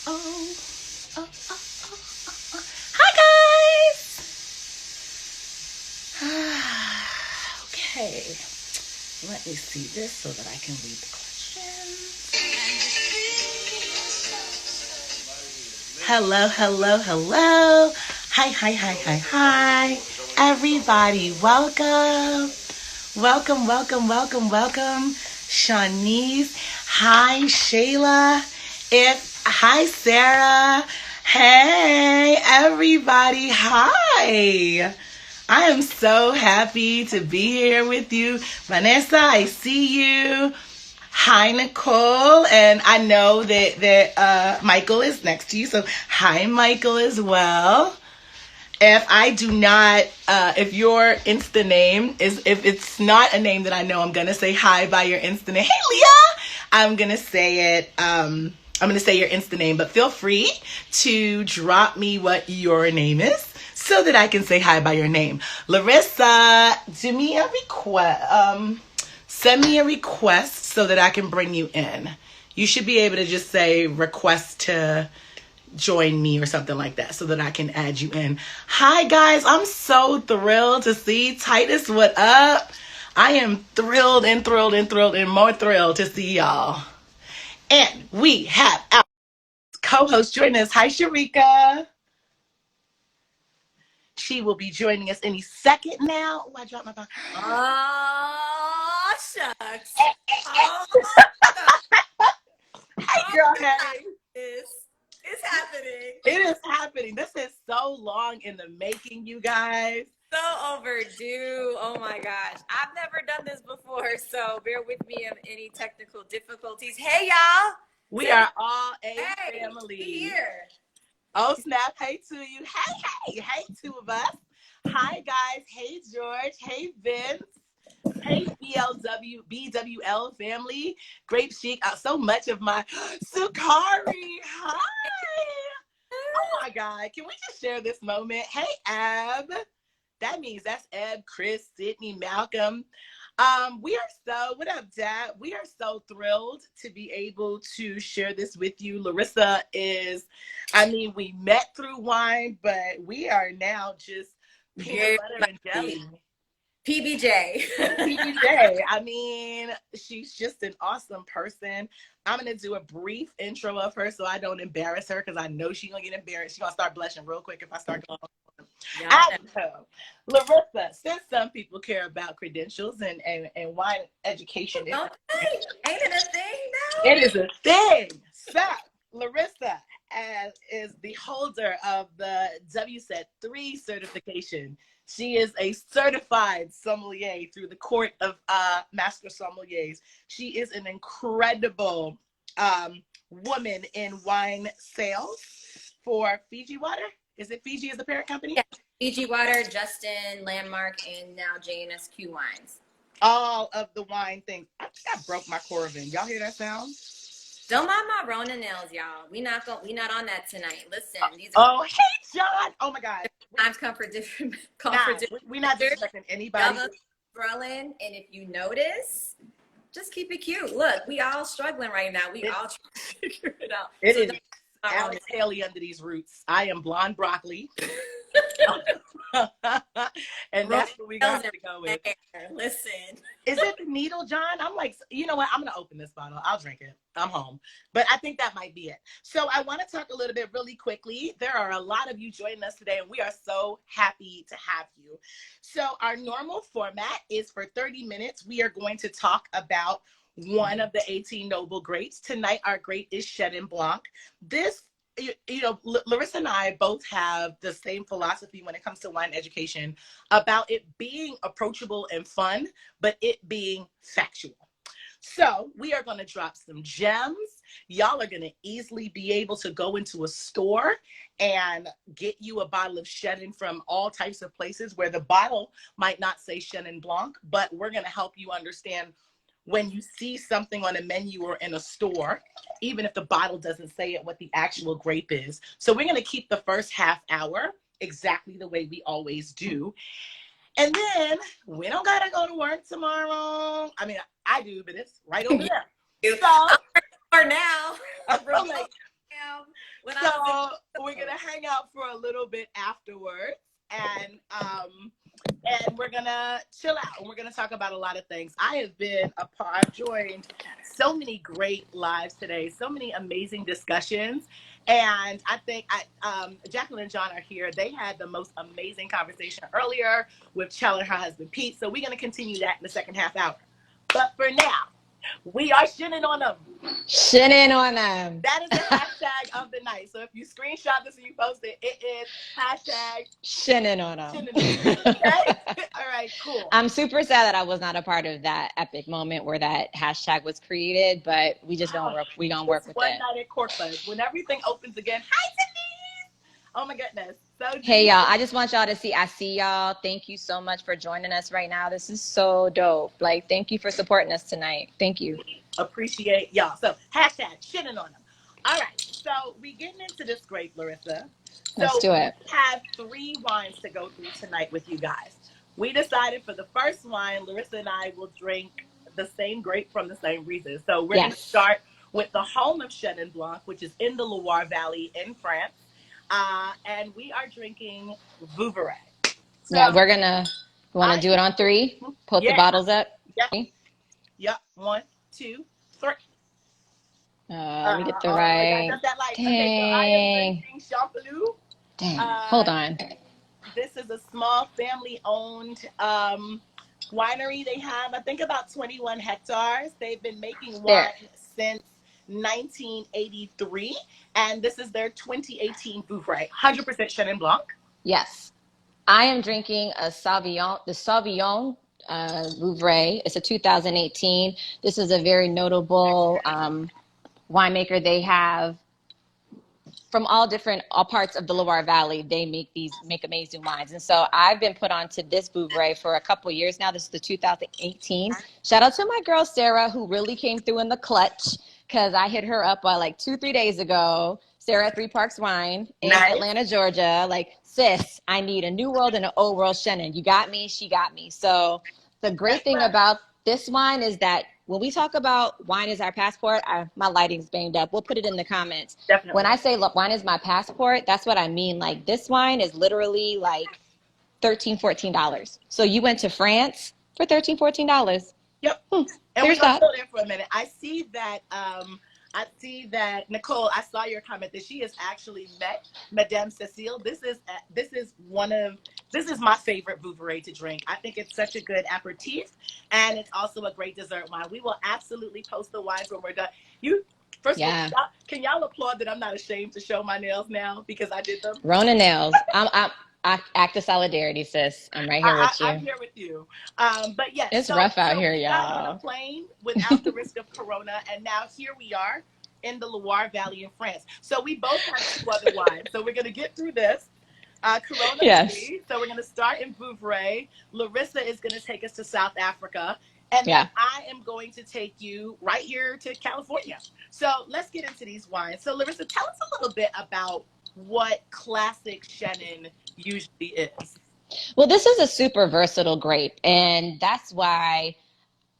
oh, oh, oh, oh. Hi, guys. Okay, let me see this so that I can read the questions. Hello, hello, hello. Hi. Everybody, welcome. Welcome. Shanice. Hi, Shayla. Hi, Sarah. Hey, everybody. Hi. I am so happy to be here with you. Vanessa, I see you. Hi, Nicole. And I know that Michael is next to you. So hi, Michael, as well. If I do not, if your Insta name is, if it's not a name that I know, I'm going to say hi by your Insta name. Hey, Leah! I'm going to say it, I'm going to say your Insta name, but feel free to drop me what your name is so that I can say hi by your name. Larissa, do me a request, send me a request so that I can bring you in. You should be able to just say request to join me or something like that so that I can add you in. Hi guys, I'm so thrilled to see Titus. What up? I am thrilled and more thrilled to see y'all. And we have our co-host joining us. Hi, Sharika. She will be joining us any second now. Oh, I dropped my phone. Oh, shucks. Hey, girl, hey. It's happening. It is happening. This is so long in the making, you guys. So overdue. Oh my gosh. I've never done this before, so bear with me of any technical difficulties. Hey, y'all. We are all a family. Here. Oh, snap. Hey to you. Hey, two of us. Hi, guys. Hey, George. Hey, Vince. Hey, BWL family. Grape Chic. So much of my Sukari. Hi. Oh, my God. Can we just share this moment? Hey, Ab. That means that's Eb, Chris, Sydney, Malcolm. What up, Dad? We are so thrilled to be able to share this with you. Larissa is, we met through wine, but we are now just peanut butter and jelly. PBJ. She's just an awesome person. I'm going to do a brief intro of her so I don't embarrass her because I know she's going to get embarrassed. She's going to start blushing real quick if I start going on. Larissa, since some people care about credentials and wine education. Ain't it a thing now? It is a thing. So, Larissa is the holder of the WSET 3 certification. She is a certified sommelier through the Court of Master Sommeliers. She is an incredible woman in wine sales for Fiji Water. Is it Fiji as the parent company? Yeah, Fiji Water, Justin, Landmark, and now JNSQ Wines. All of the wine things. I broke my Corvin. Y'all hear that sound? Don't mind my Rona nails, y'all. We not on that tonight. Listen. Hey, John. Oh my God. Times come for different. We're not disrespecting anybody. Scrolling, and if you notice, just keep it cute. Look, we all struggling right now. We all trying to figure it out. It is Alex Haley under these roots. I am blonde broccoli. And that's what we got to go with. Listen. Is it the needle, John? I'm like, you know what? I'm going to open this bottle. I'll drink it. I'm home. But I think that might be it. So I want to talk a little bit really quickly. There are a lot of you joining us today, and we are so happy to have you. So our normal format is for 30 minutes. We are going to talk about one of the 18 Noble Grapes. Tonight, our grape is Chenin Blanc. This, Larissa and I both have the same philosophy when it comes to wine education about it being approachable and fun, but it being factual. So we are going to drop some gems. Y'all are going to easily be able to go into a store and get you a bottle of Chenin from all types of places where the bottle might not say Chenin Blanc, but we're going to help you understand when you see something on a menu or in a store, even if the bottle doesn't say it, what the actual grape is. So we're going to keep the first half hour exactly the way we always do. And then we don't got to go to work tomorrow. I do, but it's right over there. So, for now. hang out for a little bit afterwards, and we're gonna chill out and we're gonna talk about a lot of things. I've joined so many great lives today, so many amazing discussions. And I think Jacqueline and John are here. They had the most amazing conversation earlier with Chell and her husband Pete. So we're gonna continue that in the second half hour. But for now, we are shinning on them. Shinning on them. That is the hashtag of the night. So if you screenshot this and you post it, it is hashtag Shinning on them. Okay? All right, cool. I'm super sad that I was not a part of that epic moment where that hashtag was created, but we just don't work. We gonna work with one it. night at Corpus when everything opens again. Hi, Denise. Oh my goodness. So hey y'all, I just want y'all to see. I see y'all. Thank you so much for joining us right now. This is so dope. Like, thank you for supporting us tonight. Thank you. Appreciate y'all. So hashtag shitting on them. All right. So we getting into this grape, Larissa. Let's do it. We have 3 wines to go through tonight with you guys. We decided for the first wine, Larissa and I will drink the same grape from the same reason. So we're going to start with the home of Chenin Blanc, which is in the Loire Valley in France. And we are drinking Vouvray. So, yeah, we're going to, you want to do it on 3? Put the bottles up? Yep. 1, 2, 3. Let me get the right. Dang. Okay, so I am drinking Champelou. Dang. Hold on. This is a small family-owned winery. They have, I think, about 21 hectares. They've been making wine since 1983, and this is their 2018 Vouvray, 100% Chenin Blanc. Yes. I am drinking the Sauvignon Vouvray. It's a 2018. This is a very notable winemaker. They have from all parts of the Loire Valley. They make amazing wines. And so I've been put onto this Vouvray for a couple years now. This is the 2018. Shout out to my girl, Sarah, who really came through in the clutch because I hit her up like 2-3 days ago. Sarah at 3 Parks Wine in Atlanta, Georgia. Like, sis, I need a new world and an old world Chenin. You got me, she got me. So the great thing about this wine is that when we talk about wine is our passport, my lighting's banged up. We'll put it in the comments. Definitely. When I say wine is my passport, that's what I mean. Like, this wine is literally like $13, $14. So you went to France for $13, $14. Yep. And we're going to go there for a minute. I see that Nicole, I saw your comment that she has actually met Madame Cecile. This is my favorite Vouvray to drink. I think it's such a good aperitif, and it's also a great dessert wine. We will absolutely post the wines when we're done. First of all, can y'all applaud that I'm not ashamed to show my nails now because I did them? Rona nails. I act of solidarity, sis. I'm right here with you. I'm here with you. But yes, it's rough out here, y'all. Got on a plane without the risk of corona, and now here we are in the Loire Valley in France. So we both have 2 other wines. So we're going to get through this. Corona. Yes. So we're going to start in Vouvray. Larissa is going to take us to South Africa. And then I am going to take you right here to California. So let's get into these wines. So Larissa, tell us a little bit about what classic Chenin usually is. Well, this is a super versatile grape, and that's why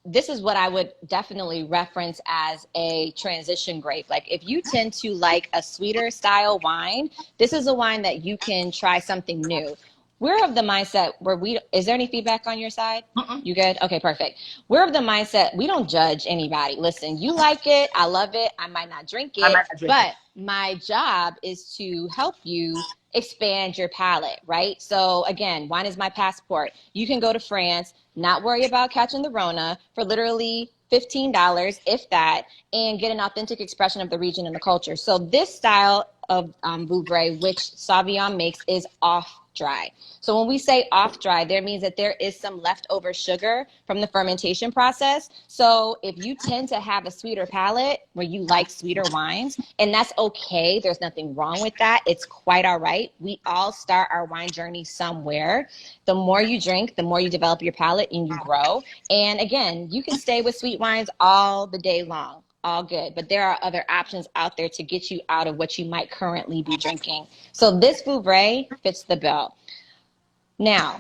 this is what I would definitely reference as a transition grape. Like, if you tend to like a sweeter style wine, this is a wine that you can try something new. We're of the mindset where is there any feedback on your side? You good? Okay, perfect. We're of the mindset, we don't judge anybody. Listen, you like it, I love it, I might not drink it, but my job is to help you expand your palate, right? So again, wine is my passport. You can go to France, not worry about catching the Rona for literally $15, if that, and get an authentic expression of the region and the culture. So this style of Vouvray, which Sauvignon makes, is off dry. So when we say off dry, that means that there is some leftover sugar from the fermentation process. So if you tend to have a sweeter palate where you like sweeter wines, and that's okay, there's nothing wrong with that. It's quite all right. We all start our wine journey somewhere. The more you drink, the more you develop your palate and you grow. And again, you can stay with sweet wines all the day long. All good, but there are other options out there to get you out of what you might currently be drinking. So this Vouvray fits the bill. Now,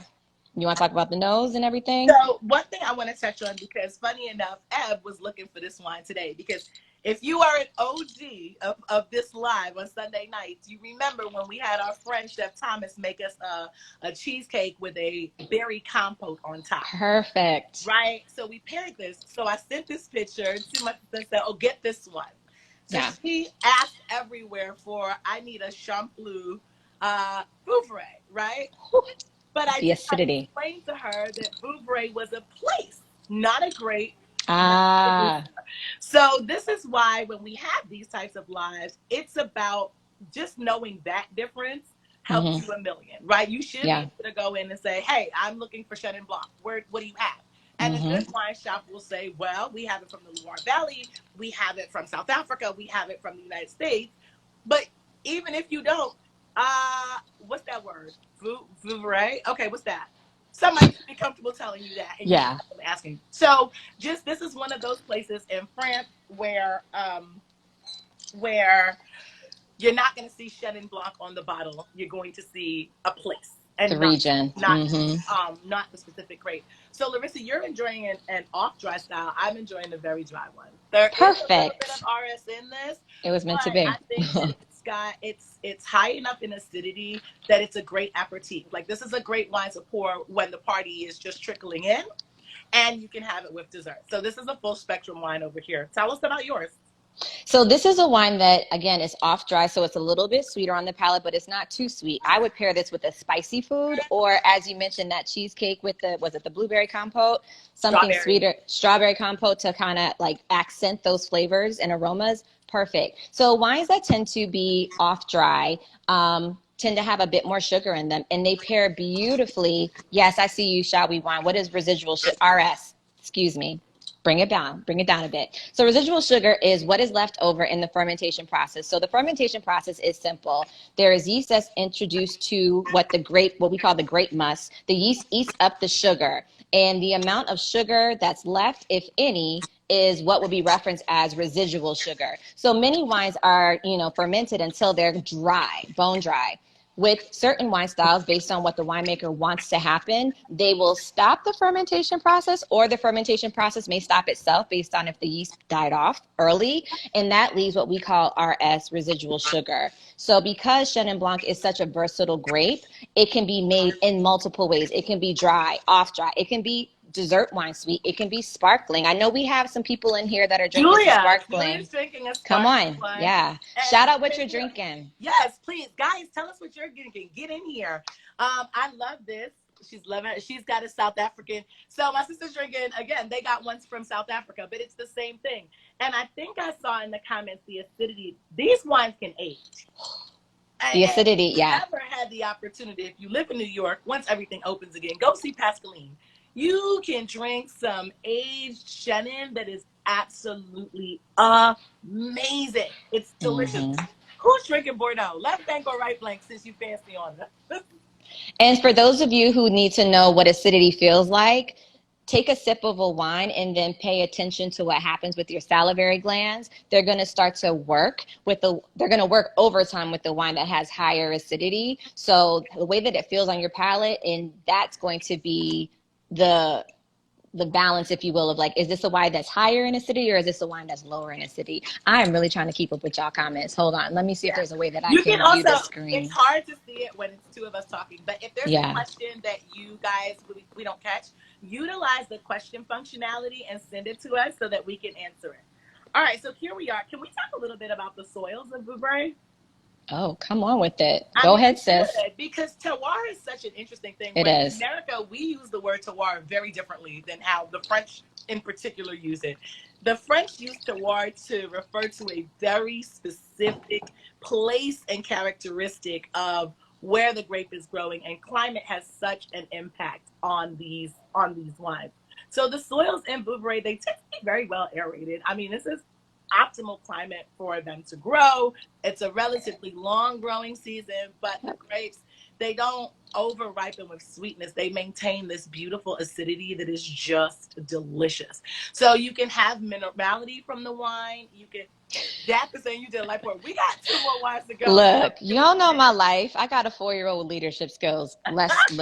you want to talk about the nose and everything? So one thing I want to touch on, because funny enough, Eb was looking for this wine today because If you are an OG of this live on Sunday nights, you remember when we had our friend Chef Thomas make us a cheesecake with a berry compote on top. Perfect. Right? So we paired this. So I sent this picture to my sister and said, oh, get this one. So Yeah. she asked everywhere for, I need a Champloo Vouvray, right? But I The did not acidity. explain to her that Vouvray was a place, not a grape, not a producer. Ah. So this is why when we have these types of lives, it's about just knowing that difference helps Mm-hmm. you a million, right? You should be Yeah. able to go in and say, hey, I'm looking for Chenin Blanc. What do you have? And a good Mm-hmm. wine shop will say, well, we have it from the Loire Valley. We have it from South Africa. We have it from the United States. But even if you don't, what's that word? Vouvray? Okay, what's that? Somebody should be comfortable telling you that, and you should Yeah. be asking. So, just this is one of those places in France where you're not going to see Chenin Blanc on the bottle. You're going to see a place, The and region. Mm-hmm. not the specific grape. So, Larissa, you're enjoying an off dry style. I'm enjoying the very dry one. There is a little bit of Perfect. RS in this, It was but meant to I be. think that it's high enough in acidity that it's a great aperitif. Like, this is a great wine to pour when the party is just trickling in, and you can have it with dessert. So this is a full spectrum wine over here. Tell us about yours. So this is a wine that, again, is off dry, so it's a little bit sweeter on the palate, but it's not too sweet. I would pair this with a spicy food, or as you mentioned, that cheesecake with was it the blueberry compote? Something Strawberry. sweeter, strawberry compote to kind of like accent those flavors and aromas. Perfect. So wines that tend to be off dry, tend to have a bit more sugar in them, and they pair beautifully. Yes, I see you, shall we wine. What is residual sugar? RS, excuse me. Bring it down a bit. So residual sugar is what is left over in the fermentation process. So the fermentation process is simple. There is yeast that's introduced to what we call the grape must. The yeast eats up the sugar, and the amount of sugar that's left, if any, is what would be referenced as residual sugar. So many wines are, fermented until they're dry, bone dry. With certain wine styles, based on what the winemaker wants to happen, they will stop the fermentation process, or the fermentation process may stop itself based on if the yeast died off early. And that leaves what we call RS, residual sugar. So because Chenin Blanc is such a versatile grape, it can be made in multiple ways. It can be dry, off dry. It can be dessert wine sweet. It can be sparkling. I know we have some people in here that are drinking some Julia's sparkling. drinking a Come sparkling on. one. Yeah. And Shout out what you're drinking. yes, please, guys, tell us what you're drinking. Get in here. I love this. She's loving it. She's got a South African. So my sister's drinking, again, they got ones from South Africa, but it's the same thing. And I think I saw in the comments the acidity. These wines can age. The And if acidity, you yeah. ever had the opportunity, if you live in New York, once everything opens again, go see Pascaline. You can drink some aged Chenin that is absolutely amazing. It's delicious. Mm-hmm. Who's drinking Bordeaux? Left flank or right flank, since you fancy on it? And for those of you who need to know what acidity feels like, take a sip of a wine and then pay attention to what happens with your salivary glands. They're going to start to work they're going to work overtime with the wine that has higher acidity. So the way that it feels on your palate, and that's going to be the balance, if you will, of like, is this a wine that's higher in acidity, or is this a wine that's lower in acidity? I am really trying to keep up with y'all comments. Hold on. Let me see if Yeah. there's a way that I You can can view also, the it's screen. hard to see it when it's two of us talking, but if there's a Yeah. question that you guys, we don't catch, utilize the question functionality and send it to us so that we can answer it. All right, so here we are. Can we talk a little bit about the soils of Vouvray? Oh, come on with it. I Go mean, we ahead, sis. should, because terroir is such an interesting thing. It Where in is. America, we use the word terroir very differently than how the French in particular use it. The French use terroir to refer to a very specific place and characteristic of where the grape is growing, and climate has such an impact on these wines. So the soils in Vouvray, they tend to be very well aerated. I mean, this is optimal climate for them to grow. It's a relatively long growing season, but the grapes, they don't over ripen with sweetness. They maintain this beautiful acidity that is just delicious. So you can have minerality from the wine. You can, Jack is saying you did a life work. We got two more wines to go. Look, y'all know my life. I got a 4-year-old with leadership skills. Let's And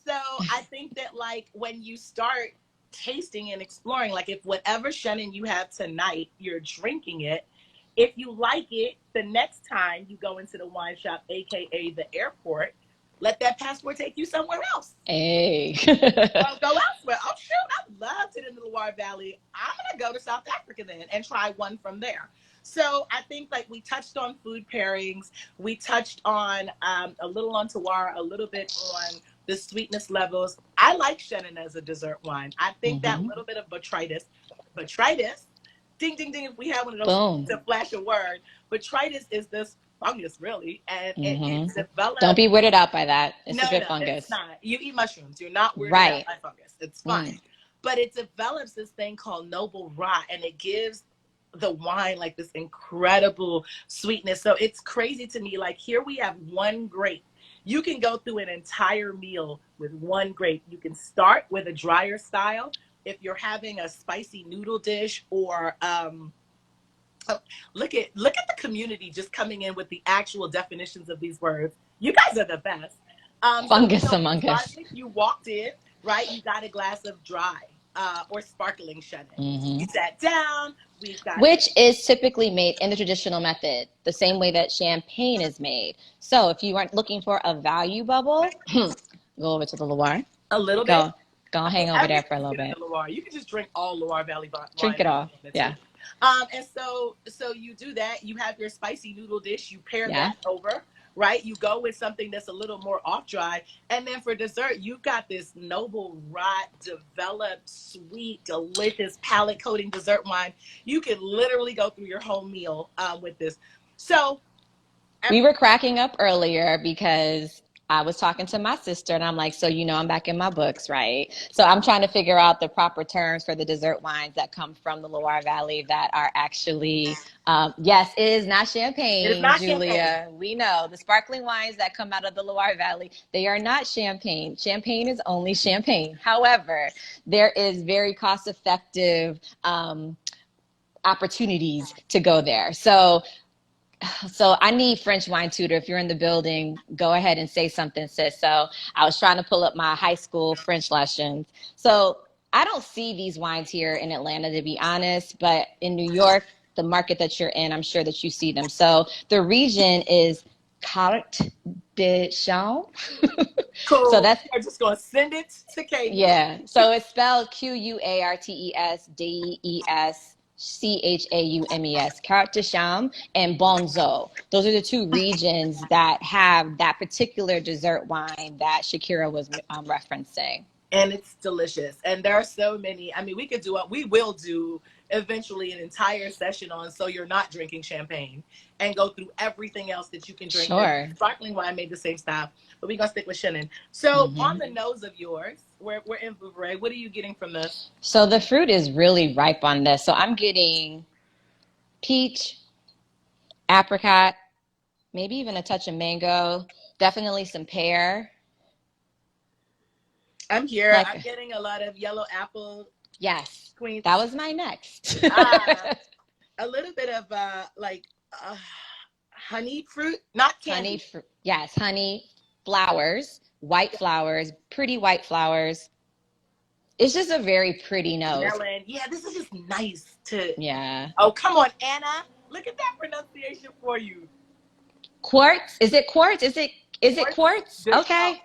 so I think that, like, when you start tasting and exploring. Like if whatever Chenin you have tonight, you're drinking it. If you like it, the next time you go into the wine shop, aka the airport, let that passport take you somewhere else. Hey. Or go elsewhere. Oh shoot, I loved it in the Loire Valley. I'm gonna go to South Africa then and try one from there. So I think like we touched on food pairings, we touched on a little on terroir, a little bit on the sweetness levels. I like Chenin as a dessert wine. I think that little bit of botrytis, ding ding ding. If we have one of those Boom. to flash a word, botrytis is this fungus really, and it develops. Don't be weirded out by that. It's No, a good no, fungus. it's not. You eat mushrooms. You're not weirded Right. out by fungus. It's fine. But it develops this thing called Noble Grape, and it gives the wine like this incredible sweetness. So it's crazy to me. Like here we have one grape. You can go through an entire meal with one grape. You can start with a drier style. If you're having a spicy noodle dish or look at the community just coming in with the actual definitions of these words. You guys are the best. Fungus among us. You walked in, right? You got a glass of dry or sparkling Chenin. You sat down. Which is typically made in the traditional method, the same way that champagne is made. So if you aren't looking for a value bubble, go over to the Loire. A little bit. Go hang over there for a little bit. Loire. You can just drink all Loire Valley wine. Drink it all. Yeah. And so you do that. You have your spicy noodle dish. You pair that over, right? You go with something that's a little more off dry. And then for dessert, you've got this Noble Grape developed, sweet, delicious palate coating dessert wine. You can literally go through your whole meal with this. So we were cracking up earlier because I was talking to my sister and I'm like, so, I'm back in my books, right? So I'm trying to figure out the proper terms for the dessert wines that come from the Loire Valley that are actually, yes, it is not champagne, it is not Julia. Champagne. We know the sparkling wines that come out of the Loire Valley, they are not champagne. Champagne is only champagne. However, there is very cost-effective opportunities to go there. So I need French wine tutor. If you're in the building, go ahead and say something, sis. So I was trying to pull up my high school French lessons. So I don't see these wines here in Atlanta, to be honest, but in New York, the market that you're in, I'm sure that you see them. So the region is Carte de Champs. Cool. So that's, I'm just going to send it to Kate. Yeah. So it's spelled Quartesdees. Chaummes, Carte de Champs, and Bonzo. Those are the two regions that have that particular dessert wine that Shakira was referencing. And it's delicious. And there are so many. I mean, we will do eventually an entire session on So You're Not Drinking Champagne and go through everything else that you can drink. Sure. Sparkling wine made the same style, but we're going to stick with Chenin. So on the nose of yours, we're in Vouvray. What are you getting from this? So the fruit is really ripe on this. So I'm getting peach, apricot, maybe even a touch of mango, definitely some pear. I'm here. I'm getting a lot of yellow apple. Yes. Queen. That was my next. A little bit of honey fruit, not candy. Honey fruit. Yes, honey, flowers, white flowers, pretty white flowers. It's just a very pretty nose. Melon. Yeah, this is just nice to. Yeah. Oh, come on, Anna. Look at that pronunciation for you. Quartz? Is it quartz? Is it quartz? Okay.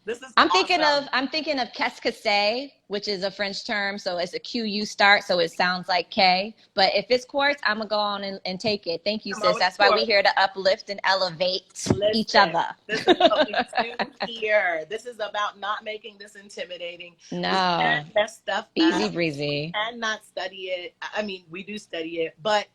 This is I'm thinking of Cascade, which is a French term, so it's a QU start, so it sounds like K. But if it's quartz, I'm gonna go on and take it. Thank you, sis. That's why we're here to uplift and elevate each other. This is what we do here. This is about not making this intimidating. No. Mess stuff easy up. breezy. And not study it. I mean, we do study it, but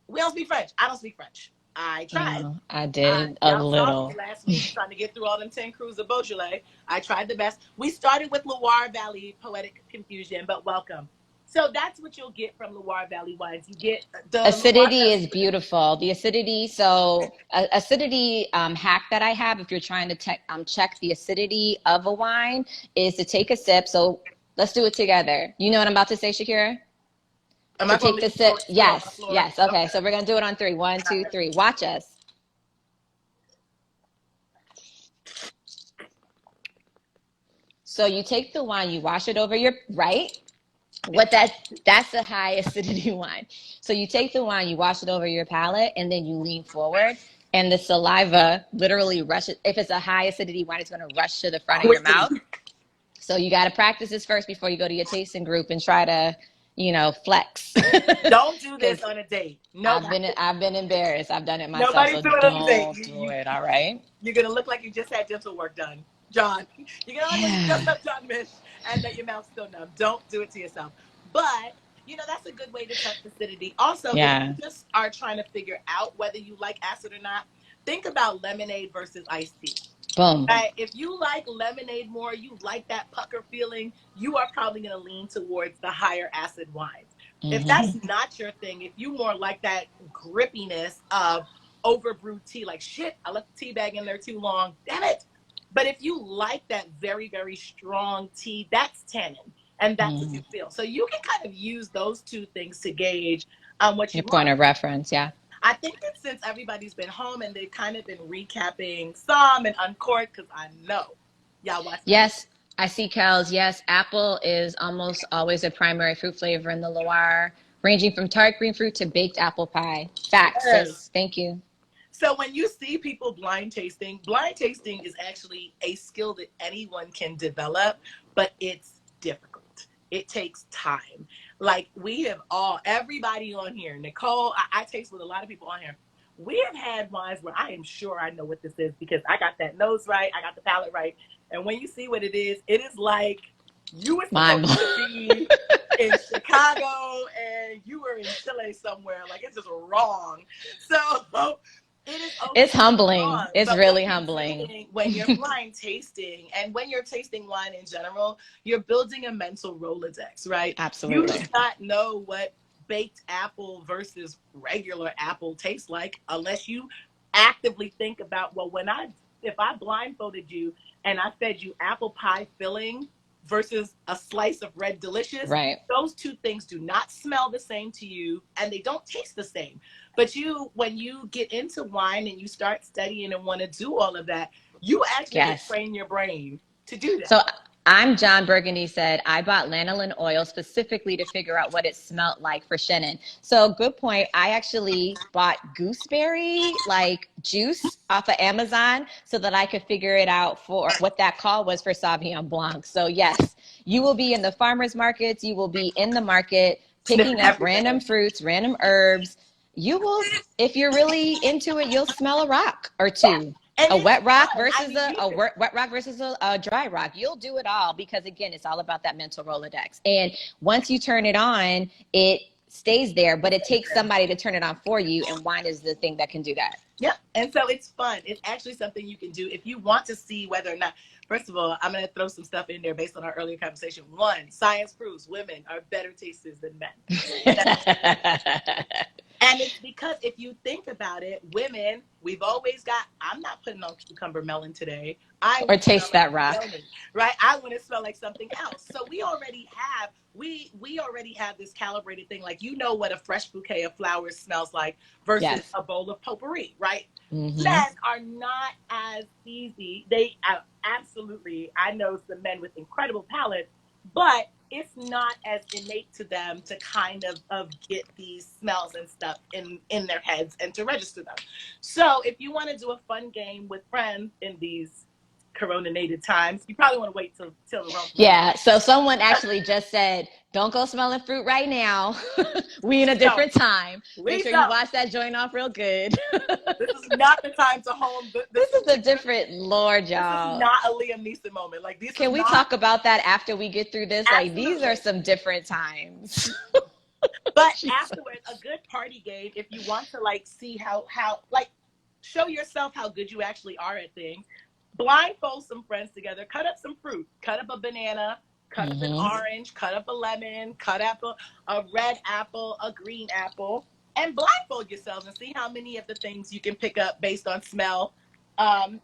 we don't speak French. I don't speak French. I tried. I did a little. Saw me last week trying to get through all them 10 crews of Beaujolais. I tried the best. We started with Loire Valley Poetic Confusion, but welcome. So that's what you'll get from Loire Valley wines. You get the acidity is beautiful. The acidity. So acidity hack that I have, if you're trying to check the acidity of a wine, is to take a sip. So let's do it together. You know what I'm about to say, Shakira? To take the sip. Yes. Okay. So we're going to do it on 3. 1, 2, 3. Watch us. So you take the wine, you wash it over your right. That's a high acidity wine. So you take the wine, you wash it over your palate, and then you lean forward, and the saliva literally rushes. If it's a high acidity wine, it's going to rush to the front of your Quickly. mouth. So you got to practice this first before you go to your tasting group and try to, flex. Don't do this Because on a date. Nobody. I've been embarrassed. I've done it myself. Nobody So do it on a date. don't do it. All right. You're gonna look like you just had dental work done, John. You're gonna look like you just have done Mish, and that your mouth's still numb. Don't do it to yourself. But that's a good way to test acidity. Also, if Yeah. you just are trying to figure out whether you like acid or not, think about lemonade versus iced tea. Boom. Right? If you like lemonade more, you like that pucker feeling, you are probably going to lean towards the higher acid wines. If that's not your thing, if you more like that grippiness of overbrewed tea, like shit, I left the tea bag in there too long, damn it. But if you like that very, very strong tea, that's tannin, and that's what you feel. So you can kind of use those two things to gauge what you Your want. point of reference. Yeah. I think that since everybody's been home and they've kind of been recapping some and Uncorked, because I know y'all watch that. Yes, I see cows. Yes, apple is almost always a primary fruit flavor in the Loire, ranging from tart green fruit to baked apple pie. Facts, Yes. sis. Thank you. So when you see people blind tasting is actually a skill that anyone can develop, but it's difficult. It takes time. Like everybody on here, Nicole, I taste with a lot of people on here. We have had wines where I am sure I know what this is because I got that nose right, I got the palate right. And when you see what it is like you were supposed to be in Chicago and you were in Chile somewhere. Like it's just wrong. So it is okay. It's humbling. It's but really humbling. when you're blind tasting and when you're tasting wine in general, you're building a mental Rolodex, right? Absolutely. You do not know what baked apple versus regular apple tastes like unless you actively think about, well, if I blindfolded you and I fed you apple pie filling versus a slice of red delicious, right, those two things do not smell the same to you and they don't taste the same. But when you get into wine and you start studying and want to do all of that, you actually train your brain to do that. So I'm John Burgundy said, I bought lanolin oil specifically to figure out what it smelled like for Chenin. So good point. I actually bought gooseberry juice off of Amazon so that I could figure it out for what that call was for Sauvignon Blanc. So yes, you will be in the farmers markets. You will be in the market picking up random fruits, random herbs. You will, if you're really into it, you'll smell a rock or two. Yeah. A wet rock versus a wet rock versus a dry rock. You'll do it all because, again, it's all about that mental Rolodex. And once you turn it on, it stays there, but it takes somebody to turn it on for you, and wine is the thing that can do that. Yep. And so it's fun. It's actually something you can do if you want to see whether or not. First of all, I'm going to throw some stuff in there based on our earlier conversation. One, science proves women are better tasters than men. And it's because if you think about it, women, we've always got, I'm not putting on cucumber melon today. Or taste that rock. Melon, right? I want to smell like something else. So we already have this calibrated thing. Like, what a fresh bouquet of flowers smells like versus a bowl of potpourri, right? Mm-hmm. Men are not as easy. They absolutely, I know some men with incredible palates, but it's not as innate to them to kind of get these smells and stuff in their heads and to register them. So if you want to do a fun game with friends in these corona-nated times, you probably want to wait till the wrong. Yeah. So someone actually just said, "Don't go smelling fruit right now. We in a different time. Make sure you wash that joint off real good." This is not the time to home. This is a different Lord, y'all. This is not a Liam Neeson moment. Like these. Can we talk about that after we get through this? Absolutely. Like these are some different times. But afterwards, a good party game, if you want to see how show yourself how good you actually are at things. Blindfold some friends together, cut up some fruit, cut up a banana, cut up an orange, cut up a lemon, cut up a red apple, a green apple, and blindfold yourselves and see how many of the things you can pick up based on smell. And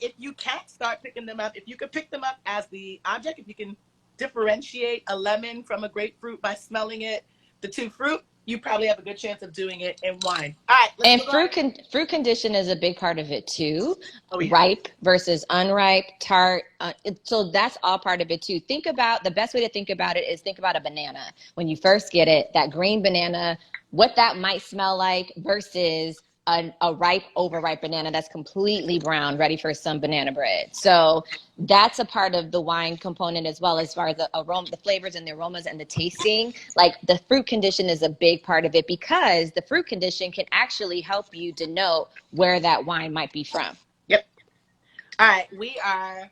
if you can't start picking them up, if you can pick them up as the object, if you can differentiate a lemon from a grapefruit by smelling it, the two fruit, you probably have a good chance of doing it in wine. All right, let's And move on. fruit condition is a big part of it too. Oh yeah. Ripe versus unripe, tart. So that's all part of it too. Think about the best way to think about it is think about a banana. When you first get it, that green banana, what that might smell like versus a ripe, overripe banana that's completely brown, ready for some banana bread. So that's a part of the wine component as well, as far as the aroma, the flavors and the aromas and the tasting. Like the fruit condition is a big part of it because the fruit condition can actually help you denote where that wine might be from. Yep. All right, we are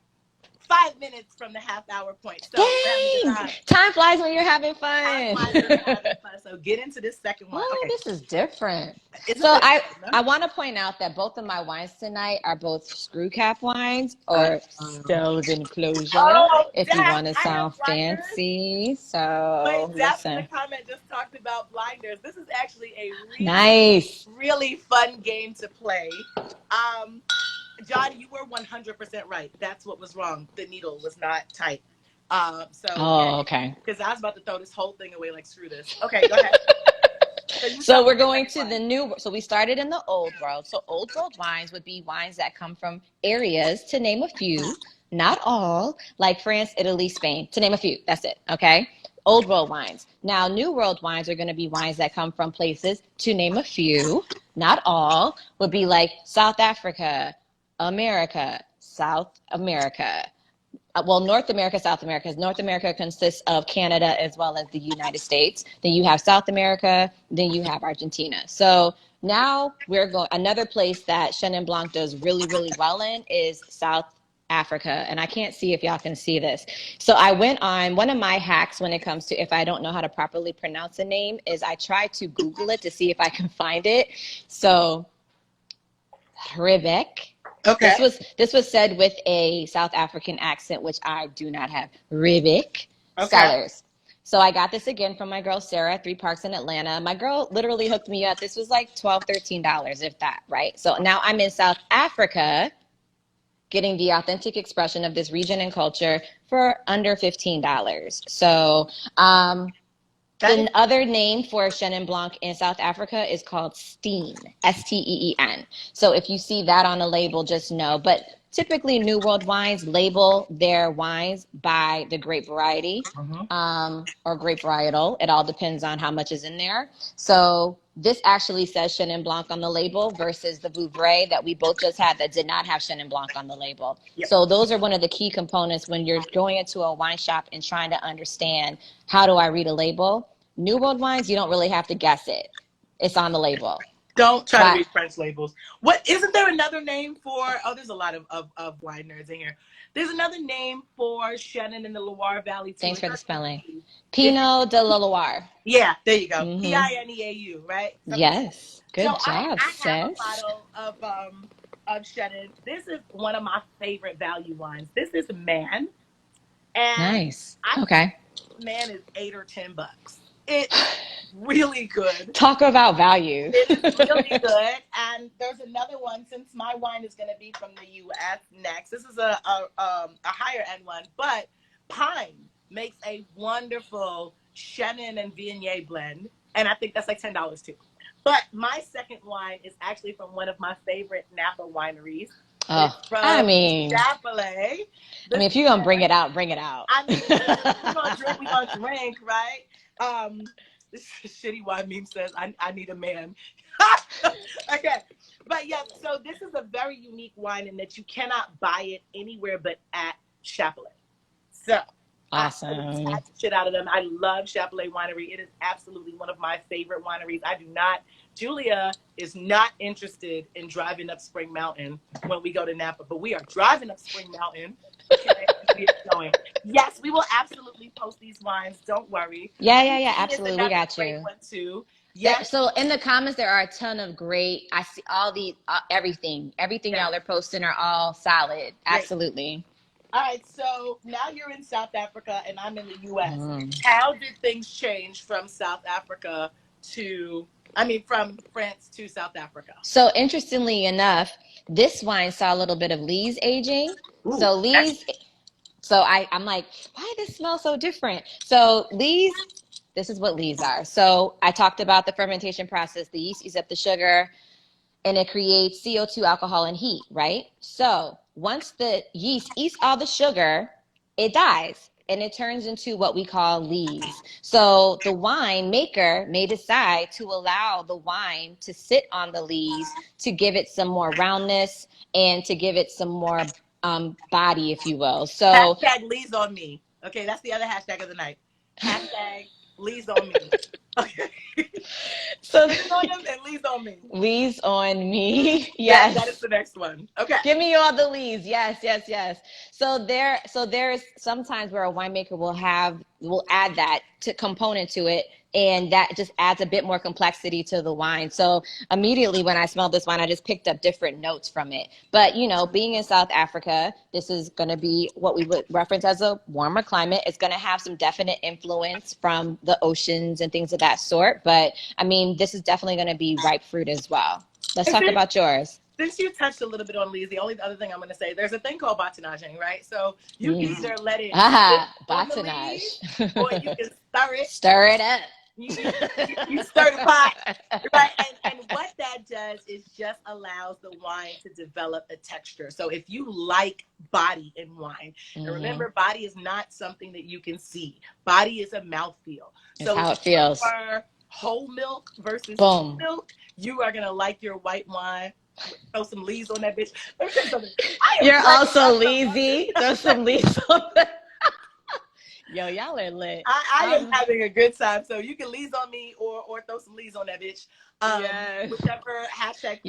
5 minutes from the half-hour point. So we're having a good Dang! time. Time flies when you're having Time fun. flies when we're having fun. So get into this second one. Oh, Okay. this is different. Isn't So this fun? I want to point out that both of my wines tonight are both screw cap wines Uh, or stills enclosure, oh, if you Dad, want to I have sound blinders. fancy. Wait, So Daph in the listen, comment just talked about blinders. This is actually a really, nice. really fun game to play. John, you were 100% right. That's what was wrong. The needle was not tight. So yeah, Oh, okay. because I was about to throw this whole thing away like screw this. Okay, go ahead. So we're going to the new. So we started in the old world. So old world wines would be wines that come from areas, to name a few, not all, like France, Italy, Spain, to name a few. That's it. Okay. Old world wines. Now, new world wines are going to be wines that come from places, to name a few, not all, would be like South Africa, America, South America. Well, North America, South America. North America consists of Canada as well as the United States. Then you have South America. Then you have Argentina. So now we're going. Another place that Chenin Blanc does really, really well in is South Africa. And I can't see if y'all can see this. So I went on one of my hacks when it comes to if I don't know how to properly pronounce a name is I try to Google it to see if I can find it. So Rivek. Okay. This was said with a South African accent, which I do not have. Rivik Cellars. So I got this again from my girl Sarah, 3 Parks in Atlanta. My girl literally hooked me up. This was like $12, $13, if that, right? So now I'm in South Africa getting the authentic expression of this region and culture for under $15. So the other name for Chenin Blanc in South Africa is called Steen, Steen. So if you see that on a label, just know. But typically, New World wines label their wines by the grape variety or grape varietal. It all depends on how much is in there. So this actually says Chenin Blanc on the label versus the Vouvray that we both just had that did not have Chenin Blanc on the label. Yep. So those are one of the key components when you're going into a wine shop and trying to understand how do I read a label. New World wines, you don't really have to guess it. It's on the label. Don't try to read French labels. What isn't there another name for? Oh, there's a lot of wine nerds in here. There's another name for Chenin in the Loire Valley too. Thanks for the spelling. Pinot de la Loire. Yeah, there you go. Pineau, right? Yes. Good job, I have a bottle of Chenin. This is one of my favorite value wines. This is Man. And nice. Okay. Man is $8 or $10. It's really good. Talk about value. It's really good. And there's another one, since my wine is going to be from the U.S. next. This is a higher end one, but Pine makes a wonderful Chenin and Viognier blend, and I think that's like $10 too. But my second wine is actually from one of my favorite Napa wineries. I mean, if you're gonna bring it out, bring it out. I mean, we're gonna drink, right? This shitty wine meme says, I need a man. Okay. But yeah, so this is a very unique wine in that you cannot buy it anywhere but at Chapelet. So awesome. I the shit out of them. I love Chapelet Winery. It is absolutely one of my favorite wineries. Julia is not interested in driving up Spring Mountain when we go to Napa, but we are driving up Spring Mountain. Okay, yes, we will absolutely post these wines. Don't worry. Yeah, absolutely. We got you. One too. Yes. So in the comments, there are a ton of great. I see all the everything y'all are posting are all solid. Absolutely. All right, so now you're in South Africa and I'm in the U.S. How did things change from from France to South Africa? So interestingly enough, this wine saw a little bit of lees aging. Ooh, so lees. So I'm like, why does this smell so different? So lees, This is what lees are. So I talked about the fermentation process. The yeast eats up the sugar and it creates CO2, alcohol, and heat, right? So once the yeast eats all the sugar, it dies and it turns into what we call lees. So the wine maker may decide to allow the wine to sit on the lees to give it some more roundness and to give it some more body, if you will. So hashtag leaves on me. Okay, that's the other hashtag of the night. Hashtag leaves on me. Okay. so Sitting on them and leaves on me. lees on me. That is Yes. the next one. Okay. Give me all the leads. Yes, yes, yes. So there's sometimes where a winemaker will add that to component to it, and that just adds a bit more complexity to the wine. So immediately when I smelled this wine, I just picked up different notes from it. But being in South Africa, this is going to be what we would reference as a warmer climate. It's going to have some definite influence from the oceans and things of that sort. But I mean, this is definitely going to be ripe fruit as well. Let's talk about yours. Since you touched a little bit on leaves, the only other thing I'm going to say, there's a thing called botanaging, right? So you can either let it sit on the leaves, or you can stir it. Stir it up. You stir the pot, right? And what that does is just allows the wine to develop a texture. So if you like body in wine, and remember, body is not something that you can see. Body is a mouthfeel. So how it feels. For whole milk versus skim milk, you are gonna like your white wine. Throw some leaves on that bitch. Let me tell you something. You're also lazy. Throw some leaves on that. Yo, y'all are lit. I am having a good time. So you can leaves on me or throw some leaves on that bitch. Yes. Whichever hashtag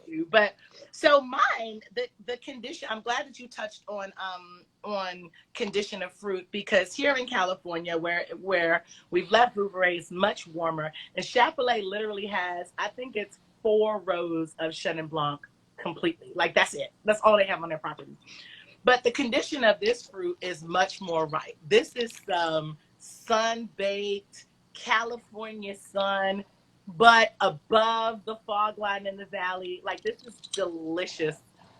you. But so mine, the condition, I'm glad that you touched on condition of fruit, because here in California where we've left Vouvray is much warmer, and Chapelet literally has, I think it's 4 rows of Chenin Blanc completely. Like that's it. That's all they have on their property. But the condition of this fruit is much more ripe. This is some sun-baked California sun, but above the fog line in the valley. Like, this is delicious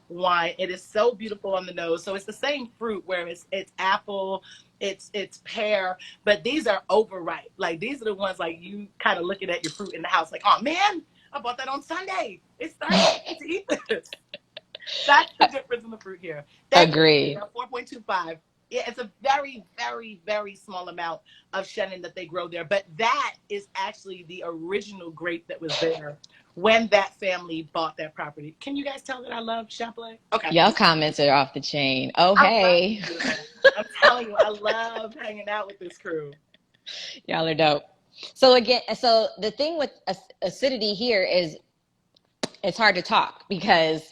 wine. It is so beautiful on the nose. So it's the same fruit where it's apple, it's pear, but these are overripe. Like, these are the ones like you kind of looking at your fruit in the house like, oh man, I bought that on Sunday. It's Thursday to eat this. That's the difference in the fruit here. Agreed. 4.25. Yeah, it's a very, very, very small amount of Chenin that they grow there. But that is actually the original grape that was there when that family bought that property. Can you guys tell that I love Chapelet? Okay. Y'all comments are off the chain. Oh, hey. I'm telling you, I love hanging out with this crew. Y'all are dope. So again, the thing with acidity here is it's hard to talk because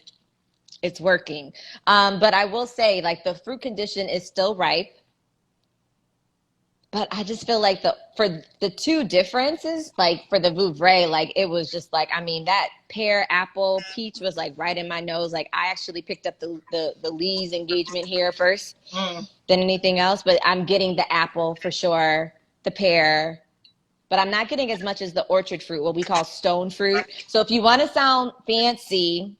it's working. But I will say, like, the fruit condition is still ripe. But I just feel like for the two differences, like for the Vouvray, like it was just like, I mean, that pear, apple, peach was like right in my nose. Like I actually picked up the Lee's engagement here first than anything else. But I'm getting the apple for sure, the pear. But I'm not getting as much as the orchard fruit, what we call stone fruit. So if you want to sound fancy,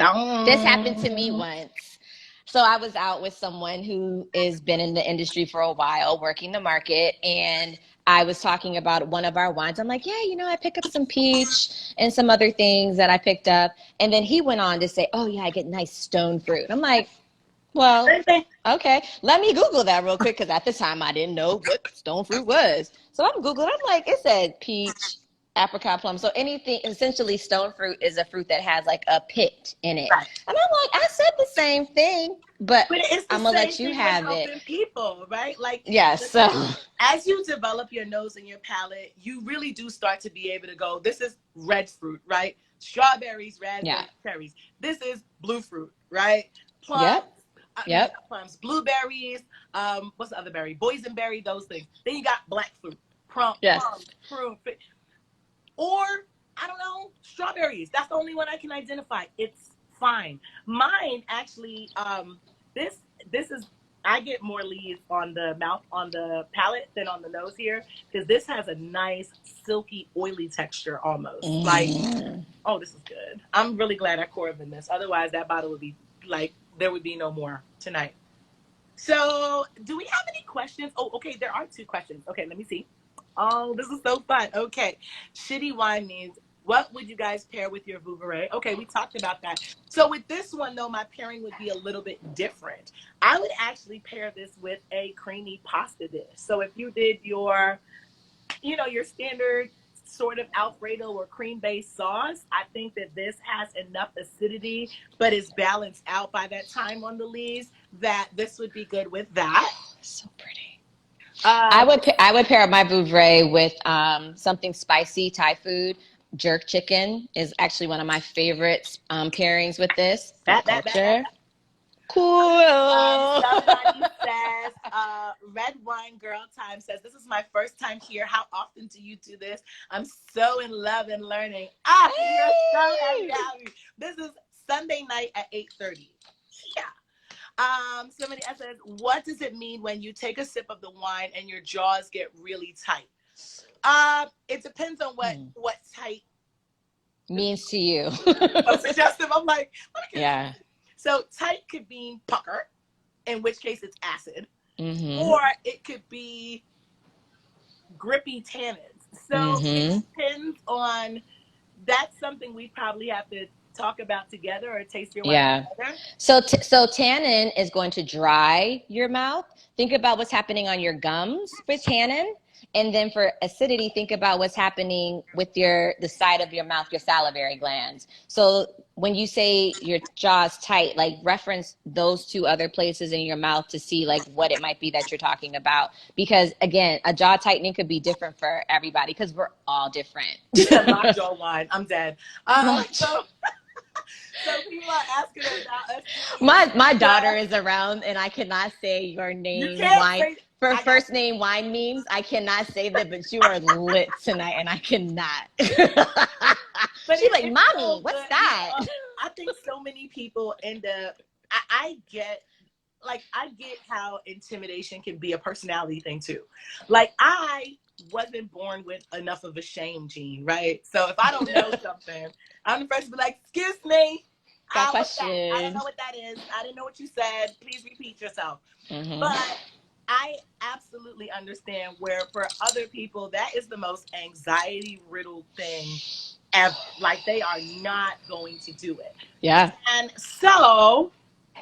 this happened to me once. So I was out with someone who has been in the industry for a while, working the market, and I was talking about one of our wines. I'm like, yeah, I pick up some peach and some other things that I picked up. And then he went on to say, oh, yeah, I get nice stone fruit. I'm like, well, okay, let me Google that real quick, because at the time I didn't know what stone fruit was. So I'm Googling. I'm like, it said peach, apricot, plum. So anything, essentially stone fruit is a fruit that has like a pit in it. Right. And I'm like, I said the same thing, but I'm going to let you have it. People, right? Like, yes. So as you develop your nose and your palate, you really do start to be able to go, this is red fruit, right? Strawberries, raspberries, cherries. This is blue fruit, right? Plums. Plums, blueberries, what's the other berry? Boysenberry, those things. Then you got black fruit, plum, prune, or I don't know, strawberries. That's the only one I can identify. It's fine. Mine actually, this is, I get more leaves on the mouth, on the palate than on the nose here, because this has a nice silky, oily texture almost. Like, oh, this is good. I'm really glad I poured in this. Otherwise, that bottle would be like, there would be no more tonight. So do we have any questions? Oh, okay, there are 2 questions. Okay, let me see. Oh, this is so fun. Okay. Shitty wine means what would you guys pair with your Vouvray? Okay, we talked about that. So with this one though, my pairing would be a little bit different. I would actually pair this with a creamy pasta dish. So if you did your, your standard sort of Alfredo or cream-based sauce, I think that this has enough acidity, but is balanced out by that time on the leaves that this would be good with that. So pretty. Um, I would pair my Vouvray with something spicy Thai food. Jerk chicken is actually one of my favorite pairings with this for that. culture. Cool. Somebody says, Red Wine Girl Time says, this is my first time here. How often do you do this? I'm so in love and learning. You're so happy. This is Sunday night at 8:30. Yeah. Somebody else says, what does it mean when you take a sip of the wine and your jaws get really tight? It depends on what tight means to you. So suggestive. I'm like, yeah. So tight could mean pucker, in which case it's acid, mm-hmm. or it could be grippy tannins. So it depends on. That's something we probably have to talk about together or taste your wine together. So tannin is going to dry your mouth. Think about what's happening on your gums for tannin. And then for acidity, think about what's happening with the side of your mouth, your salivary glands. So when you say your jaw's tight, like reference those two other places in your mouth to see like what it might be that you're talking about. Because again, a jaw tightening could be different for everybody because we're all different. You said my jaw wine. I'm dead. So people are asking about us. My daughter is around, and I cannot say your name. Wine for first name wine memes. I cannot say that, but you are lit tonight, and I cannot. But she's like, "Mommy, what's that?" I think so many people end up. I get how intimidation can be a personality thing too. Like I wasn't born with enough of a shame gene, right? So if I don't know something, I'm the first to be like, "Excuse me, that question. I don't know what that is. I didn't know what you said. Please repeat yourself." But I absolutely understand where for other people that is the most anxiety riddled thing ever. Like they are not going to do it. Yeah. And so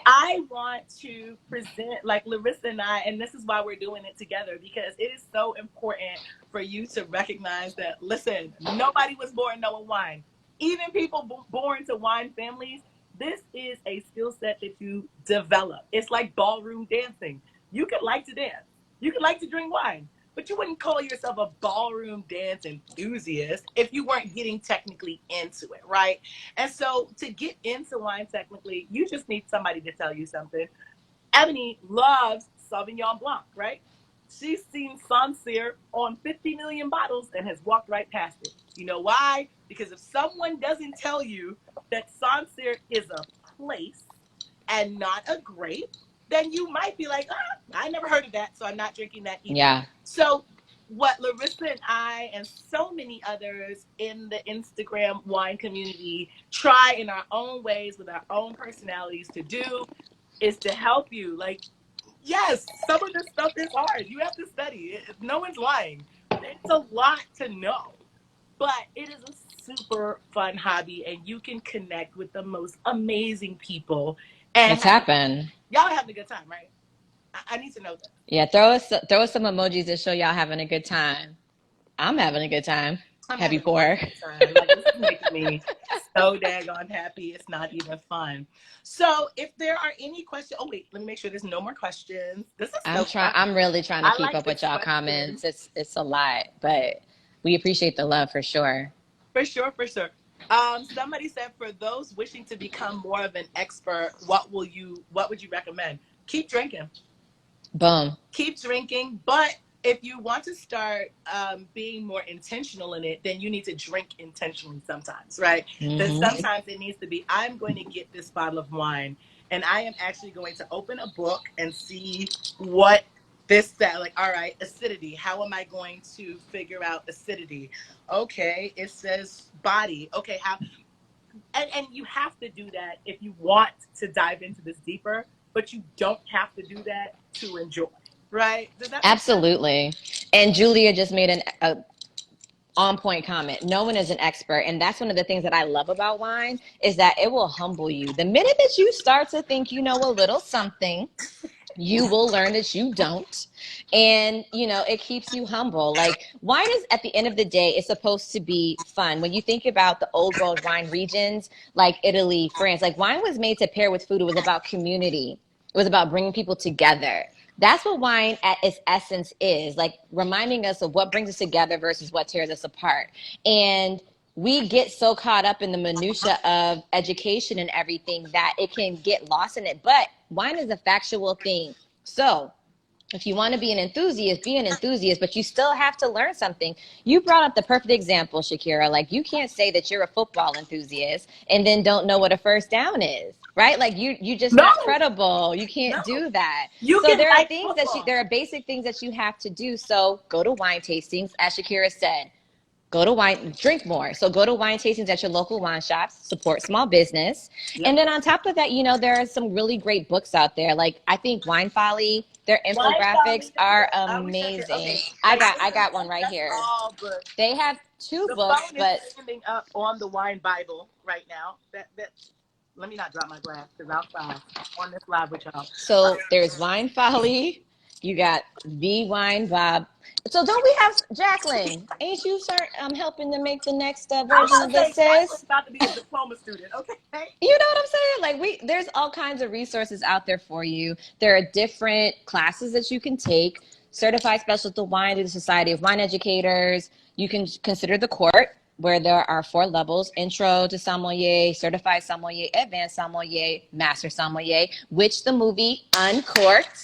I want to present like Larissa and I, and this is why we're doing it together, because it is so important for you to recognize that, listen, nobody was born knowing wine. Even people born to wine families, this is a skill set that you develop. It's like ballroom dancing. You could like to dance. You could like to drink wine, but you wouldn't call yourself a ballroom dance enthusiast if you weren't getting technically into it, right? And so to get into wine technically, you just need somebody to tell you something. Ebony loves Sauvignon Blanc, right? She's seen Sancerre on 50 million bottles and has walked right past it. You know why? Because if someone doesn't tell you that Sancerre is a place and not a grape, then you might be like, I never heard of that, so I'm not drinking that either. Yeah. So what Larissa and I and so many others in the Instagram wine community try in our own ways with our own personalities to do is to help you. Like, yes, some of this stuff is hard. You have to study. No one's lying. It's a lot to know. But it is a super fun hobby, and you can connect with the most amazing people. And what's happened? Y'all are having a good time, right? I need to know that. Yeah, throw us some emojis to show y'all having a good time. I'm having a good time. Happy pour. Like, this is making me so daggone happy. It's not even fun. So if there are any questions, oh wait, let me make sure there's no more questions. This is I'm really trying to keep up with y'all comments. It's a lot, but we appreciate the love for sure. For sure. Somebody said, for those wishing to become more of an expert, what would you recommend? Keep drinking. Boom. Keep drinking, but if you want to start being more intentional in it, then you need to drink intentionally sometimes, right? Then sometimes it needs to be, I'm going to get this bottle of wine and I am actually going to open a book and see what this said. Like, all right, acidity. How am I going to figure out acidity? Okay, it says body. Okay, how? And you have to do that if you want to dive into this deeper, but you don't have to do that to enjoy. Right? Absolutely. And Julia just made a on point comment. No one is an expert. And that's one of the things that I love about wine is that it will humble you. The minute that you start to think you know a little something, you will learn that you don't. And, it keeps you humble. Like wine is at the end of the day, it's supposed to be fun. When you think about the old world wine regions, like Italy, France, like wine was made to pair with food. It was about community. It was about bringing people together. That's what wine at its essence is, like reminding us of what brings us together versus what tears us apart. And we get so caught up in the minutia of education and everything that it can get lost in it. But wine is a factual thing. So if you want to be an enthusiast, but you still have to learn something. You brought up the perfect example, Shakira. Like you can't say that you're a football enthusiast and then don't know what a first down is, right? Like you just No, not credible. You can't no. do that. You So can there are like things football. there are basic things that you have to do. So go to wine tastings, as Shakira said. Go to wine, drink more. So go to wine tastings at your local wine shops, support small business. Yep. And then on top of that, there are some really great books out there. Like I think Wine Folly, their Wine infographics Folly. are I wish I could. amazing. Okay. I got one right That's here. all good. They have two The books, phone is but standing up on the wine Bible right now. That. Let me not drop my glass because I'll cry on this live with y'all. so there's Wine Folly. You got the Wine Bob. So don't we have Jacqueline? Ain't you start helping to make the next I'm version about of to this, say Jacqueline's sis? about to be a diploma student. Okay. You know what I'm saying? Like there's all kinds of resources out there for you. There are different classes that you can take. Certified Specialty Wine through the Society of Wine Educators. You can consider the court, where there are 4 levels: intro to sommelier, certified sommelier, advanced sommelier, master sommelier, which the movie Uncorked,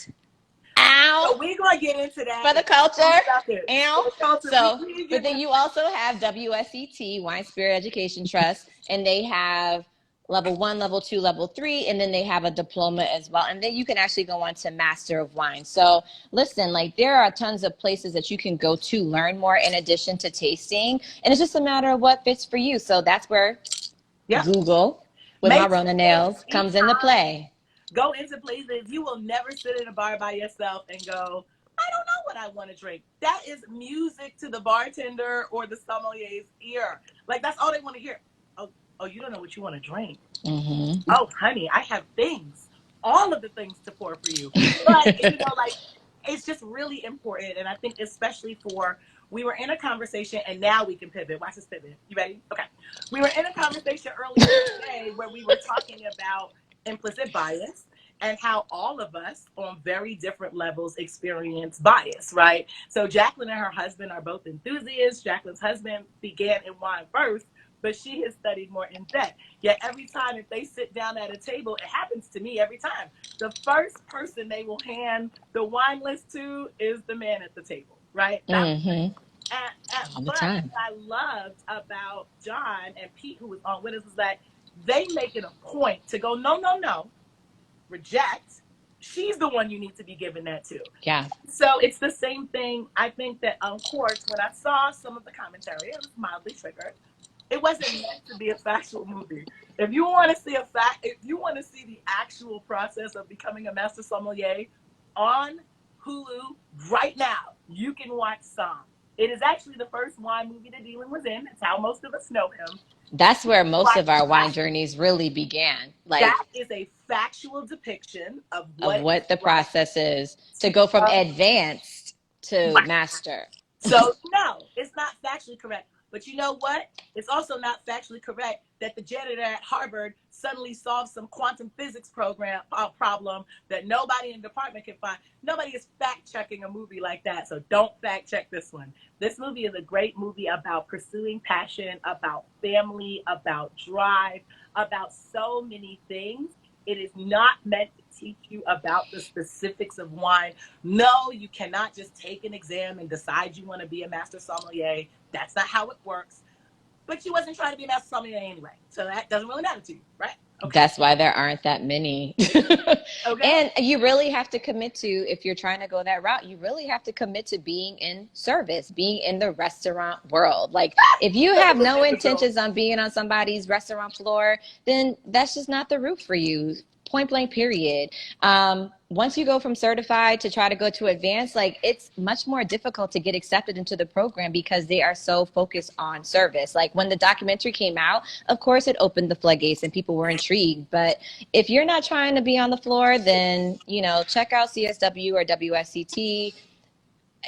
So ow, we're gonna get into that. for the culture, About this. For ow. the culture, So, we need to but get then you also have WSET, Wine Spirit Education Trust, and they have level 1, level 2, level 3, and then they have a diploma as well. And then you can actually go on to Master of Wine. So listen, like there are tons of places that you can go to learn more in addition to tasting. And it's just a matter of what fits for you. So that's where Yep. Google with my Make Rona sure nails each comes into time play. go into places. You will never sit in a bar by yourself and go, I don't know what I want to drink. That is music to the bartender or the sommelier's ear. Like that's all they want to hear. Oh, you don't know what you want to drink. Mm-hmm. Oh, honey, I have things, all of the things to pour for you. But like it's just really important, and I think especially we were in a conversation, and now we can pivot. Watch this pivot. You ready? Okay. We were in a conversation earlier today where we were talking about implicit bias and how all of us on very different levels experience bias, right? So Jacqueline and her husband are both enthusiasts. Jacqueline's husband began in wine first, but she has studied more in depth. Yet every time if they sit down at a table, it happens to me every time. The first person they will hand the wine list to is the man at the table, right? Mm-hmm. All the But time. what I loved about John and Pete, who was on with us, was that they make it a point to go, no, no, no, reject. She's the one you need to be giving that to. Yeah. So it's the same thing. I think that Uncorked, when I saw some of the commentary, it was mildly triggered. It wasn't meant to be a factual movie. If you want to see if you want to see the actual process of becoming a master sommelier on Hulu right now, you can watch some. It is actually the first wine movie that Dylan was in. It's how most of us know him. That's where most Watch of our wine that. journeys really began. Like That is a factual depiction of of what what the it's like process is to to go from become. advanced to master. So no, it's not factually correct. But you know what? It's also not factually correct that the janitor at Harvard suddenly solved some quantum physics problem that nobody in the department can find. Nobody is fact checking a movie like that. So don't fact check this one. This movie is a great movie about pursuing passion, about family, about drive, about so many things. It is not meant to teach you about the specifics of wine. No, you cannot just take an exam and decide you want to be a master sommelier. That's not how it works. But you wasn't trying to be a master sommelier anyway. So that doesn't really matter to you, right? Okay. That's why there aren't that many. Okay. And you really have to commit to, if you're trying to go that route, you really have to commit to being in service, being in the restaurant world. Like if you have no intentions on being on somebody's restaurant floor, then that's just not the route for you. point blank period. Once you go from certified to try to go to advanced, like it's much more difficult to get accepted into the program because they are so focused on service. Like when the documentary came out, of course it opened the floodgates and people were intrigued. But if you're not trying to be on the floor, then, you know, check out CSW or WSCT.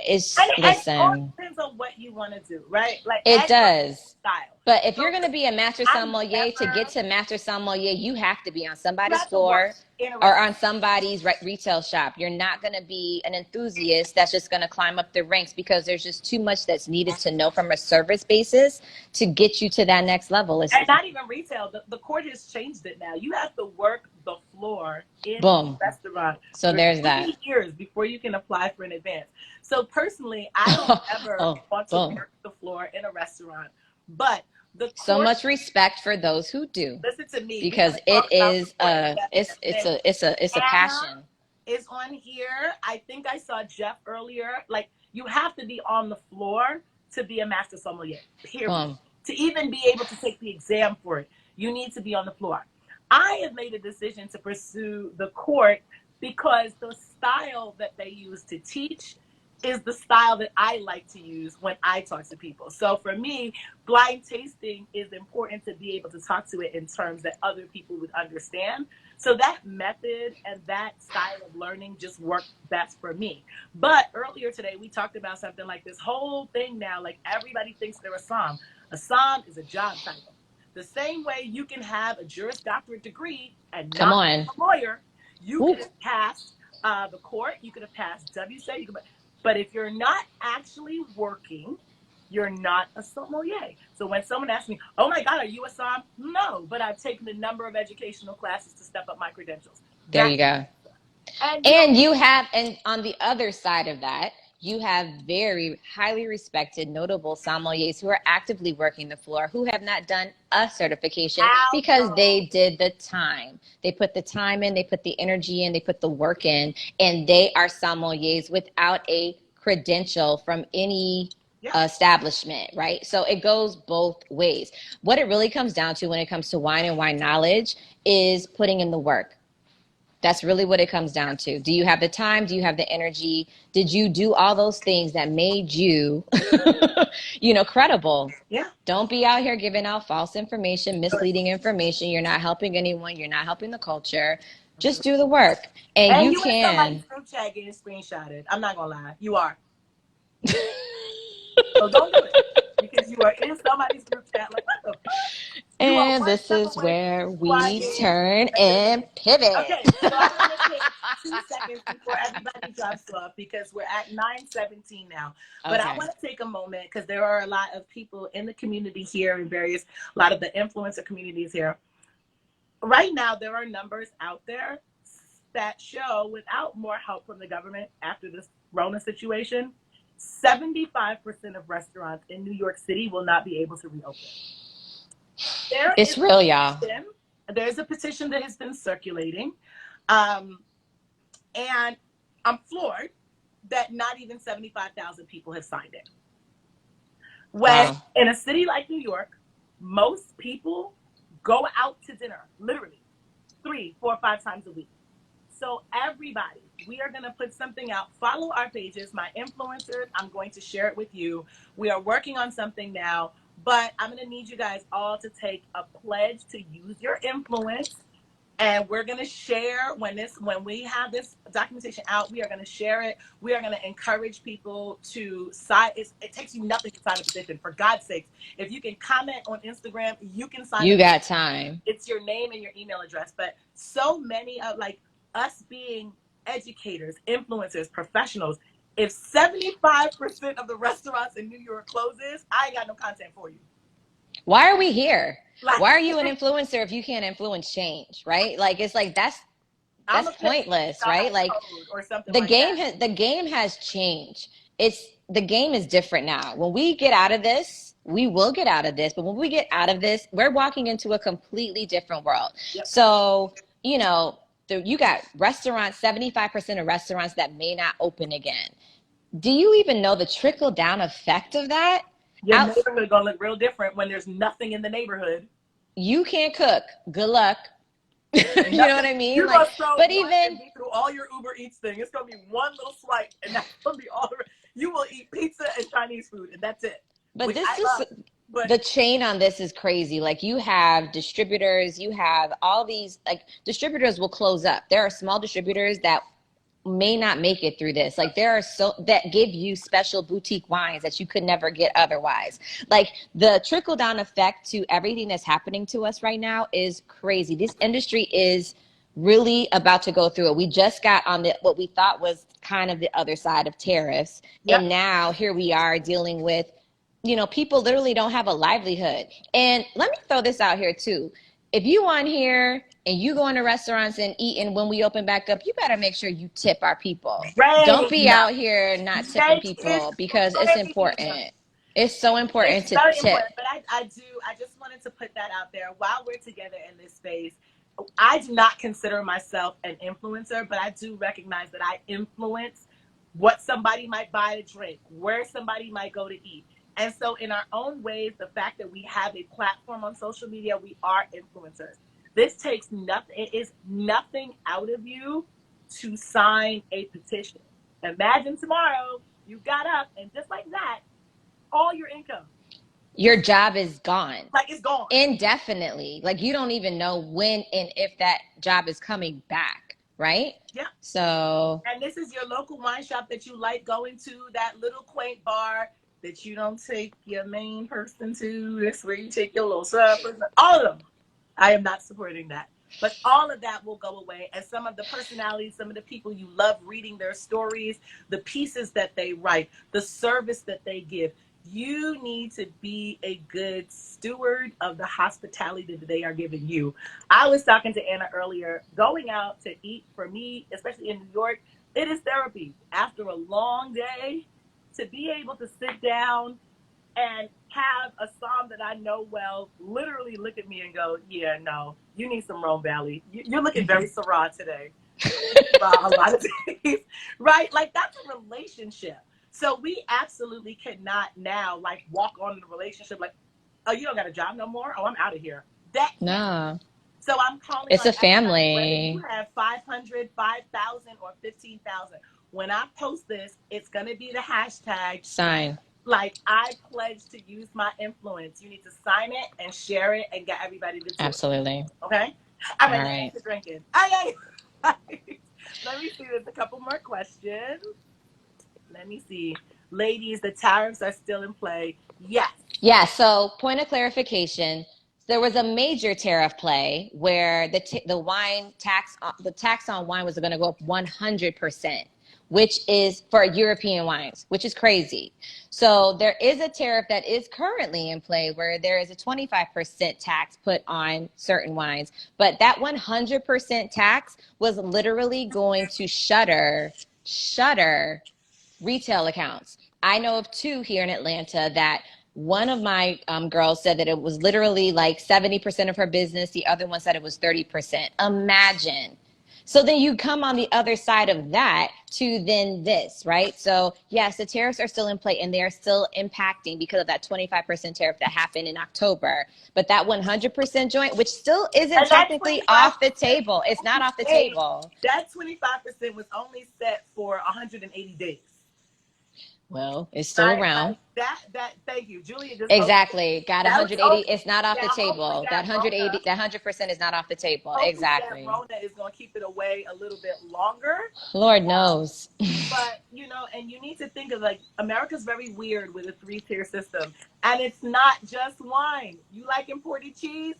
And it all Listen, depends on what you want to do, right? Like it everybody's does. style. But if So you're going to be a master I'm sommelier, to get never, to master sommelier, you have to be on you somebody's have to work floor in a or restaurant. on somebody's retail shop. You're not going to be an enthusiast that's just going to climb up the ranks, because there's just too much that's needed to know from a service basis to get you to that next level. It's And not even retail. The court has changed it now. You have to work the floor in a boom. restaurant So for there's that. 3 years before you can apply for an advance. So personally, I don't ever Oh, want to boom. work the floor in a restaurant. But the So court, much respect for those who do, listen to me. We because gonna it talk about the is court in a minute. it's a Anna passion. is on here. I think I saw Jeff earlier. Like, you have to be on the floor to be a master sommelier, period. Boom. To even be able to take the exam for it, you need to be on the floor. I have made a decision to pursue the court because the style that they use to teach is the style that I like to use when I talk to people. So for me, blind tasting is important to be able to talk to it in terms that other people would understand. So that method and that style of learning just worked best for me. But earlier today, we talked about something like this whole thing now, like everybody thinks they're a som. A som is a job title. The same way you can have a Juris Doctorate degree and Come not on. be a lawyer, you Woo. could have passed the court, you could have passed WSET, but if you're not actually working, you're not a sommelier. So when someone asks me, "Oh my God, are you a som?" No, but I've taken a number of educational classes to step up my credentials. There you go. And And you have, and on the other side of that, you have very highly respected, notable sommeliers who are actively working the floor, who have not done a certification because they did the time. They put the time in, they put the energy in, they put the work in, and they are sommeliers without a credential from any establishment, right? So it goes both ways. What it really comes down to when it comes to wine and wine knowledge is putting in the work. That's really what it comes down to. Do you have the time? Do you have the energy? Did you do all those things that made you, credible? Yeah. Don't be out here giving out false information, misleading information. You're not helping anyone. You're not helping the culture. Just do the work. And you in somebody's can. group chat getting screenshotted. I'm not going to lie. You are. So don't do it. Because you are in somebody's group chat like, what the fuck? And this is where we turn and pivot. Okay, so I want to take 2 seconds before everybody drops off because we're at 9:17 now. But I want to take a moment because there are a lot of people in the community here and a lot of the influencer communities here. Right now, there are numbers out there that show, without more help from the government after this Rona situation, 75% of restaurants in New York City will not be able to reopen. It's real, y'all. There's a petition that has been circulating. And I'm floored that not even 75,000 people have signed it. When in a city like New York, most people go out to dinner, literally 3, 4, 5 times a week. So everybody, we are going to put something out. Follow our pages, my influencers. I'm going to share it with you. We are working on something now, but I'm going to need you guys all to take a pledge to use your influence. And we're going to share when we have this documentation out, we are going to share it. We are going to encourage people to sign. It takes you nothing to sign a petition, for God's sakes. If you can comment on Instagram, you can sign. You got time. It's your name and your email address. But so many of us being educators, influencers, professionals, if 75% of the restaurants in New York closes, I ain't got no content for you. Why are we here? Why are you an influencer if you can't influence change, right? Like, it's like that's pointless, right? Like the game has changed. The game is different now. When we get out of this, we will get out of this, but when we get out of this, we're walking into a completely different world. Yep. So, you got restaurants, 75% of restaurants that may not open again. Do you even know the trickle down effect of that? Your neighborhood is going to look real different when there's nothing in the neighborhood. You can't cook. Good luck. Ain't You know what nothing. I mean? You're Like, gonna scroll but one and even be through all your Uber Eats thing. It's gonna be one little swipe, and that's gonna be all. You will eat pizza and Chinese food, and that's it. but Which this I is love. But the chain on this is crazy. Like you have distributors, you have all these like distributors will close up. There are small distributors that may not make it through this. Like there are so that give you special boutique wines that you could never get otherwise. Like the trickle down effect to everything that's happening to us right now is crazy. This industry is really about to go through it. We just got on the what we thought was kind of the other side of tariffs, yep, and now here we are dealing with, people literally don't have a livelihood. And let me throw this out here too. If you on here and you go into restaurants and eat, and when we open back up, you better make sure you tip our people. Don't be rain. out here not tipping Make it people because it's rain. important. It's so important It's to very tip. important, but I just wanted to put that out there while we're together in this space. I do not consider myself an influencer, but I do recognize that I influence what somebody might buy to drink, where somebody might go to eat. And so, in our own ways, the fact that we have a platform on social media, we are influencers. This takes nothing, it is nothing out of you to sign a petition. Imagine tomorrow you got up and just like that, all your income, Your job is gone like it's gone. indefinitely. Like you don't even know when and if that job is coming back, right? Yeah. So And this is your local wine shop that you like going to, that little quaint bar that you don't take your main person to. That's where you take your little suppers. All of them. I am not supporting that. But all of that will go away. And some of the personalities, some of the people you love reading their stories, the pieces that they write, the service that they give. You need to be a good steward of the hospitality that they are giving you. I was talking to Anna earlier. Going out to eat for me, especially in New York, it is therapy. After a long day, to be able to sit down and have a psalm that I know well literally look at me and go, yeah, no, you need some Rome Valley. You're looking very Syrah today. A lot of days, right? Like that's a relationship. So we absolutely cannot now like walk on in a relationship like, oh, you don't got a job no more? Oh, I'm out of here. That can't. no, So I'm calling it's on a everybody, whether you family. have 500, 5,000, or 15,000. When I post this, it's going to be the hashtag Sign. like I pledge to use my influence. You need to sign it and share it and get everybody to do it. Absolutely. Okay? All All right, now right. back to drinking. Aye, aye. Let me see. There's a couple more questions. Let me see. Ladies, the tariffs are still in play. Yes. Yeah, so point of clarification, there was a major tariff play where the wine tax the tax on wine was going to go up 100%, which is for European wines, which is crazy. So there is a tariff that is currently in play where there is a 25% tax put on certain wines, but that 100% tax was literally going to shutter retail accounts. I know of two here in Atlanta that one of my girls said that it was literally like 70% of her business. The other one said it was 30%. Imagine. So then you come on the other side of that to then this, right? So yes, the tariffs are still in play and they are still impacting because of that 25% tariff that happened in October. But that 100% joint, which still isn't And that technically 25%, off the table, it's not off the table. that 25% was only set for 180 days. Well, it's still Right? around. Like thank you. Julia just posted. Exactly. Got That was 180. It's not off the now hopefully table. That that 180, Rona, that 100% is not off the table. hopefully that Exactly. Rona is gonna keep it away a little bit longer. Lord Um, knows. but and you need to think of like America's very weird with a 3-tier system. And it's not just wine. You like imported cheese,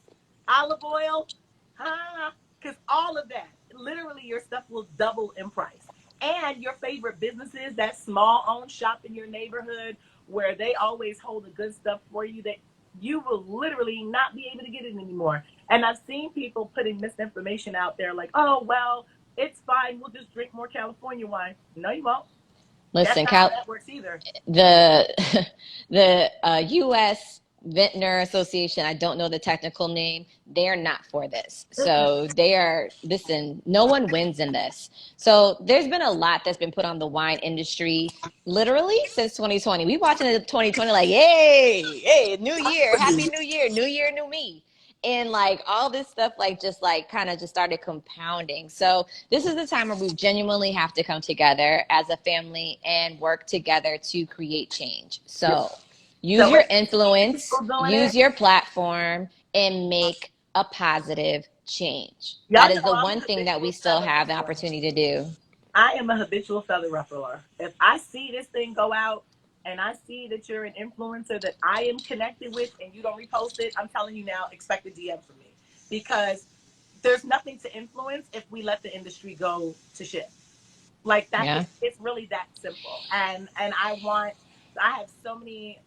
olive oil, huh? Because all of that, literally your stuff will double in price. And your favorite businesses, that small owned shop in your neighborhood where they always hold the good stuff for you, that you will literally not be able to get it anymore. And I've seen people putting misinformation out there like, oh, well, it's fine. We'll just drink more California wine. No, you won't. That's Listen, not how that works either. the the U.S. Vintner Association, I don't know the technical name, they're not for this. So they are, listen, no one wins in this. So there's been a lot that's been put on the wine industry literally since 2020. We watching it 2020 like, hey, new year, happy new year, new me. And like all this stuff, like just like kind of just started compounding. So this is the time where we genuinely have to come together as a family and work together to create change. So use So your it's influence, people doing use it. your platform, and make a positive change. Y'all That know is the I'm a one thing that we habitual still feather have the ruffler. opportunity to do. I am a habitual feather ruffler. If I see this thing go out and I see that you're an influencer that I am connected with and you don't repost it, I'm telling you now, expect a DM from me. Because there's nothing to influence if we let the industry go to shit. Like that's Yeah. just, it's really that simple. And I have so many,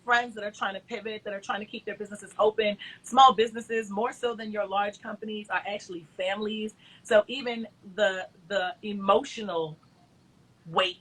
friends that are trying to pivot, that are trying to keep their businesses open. Small businesses, more so than your large companies, are actually families. So even the emotional weight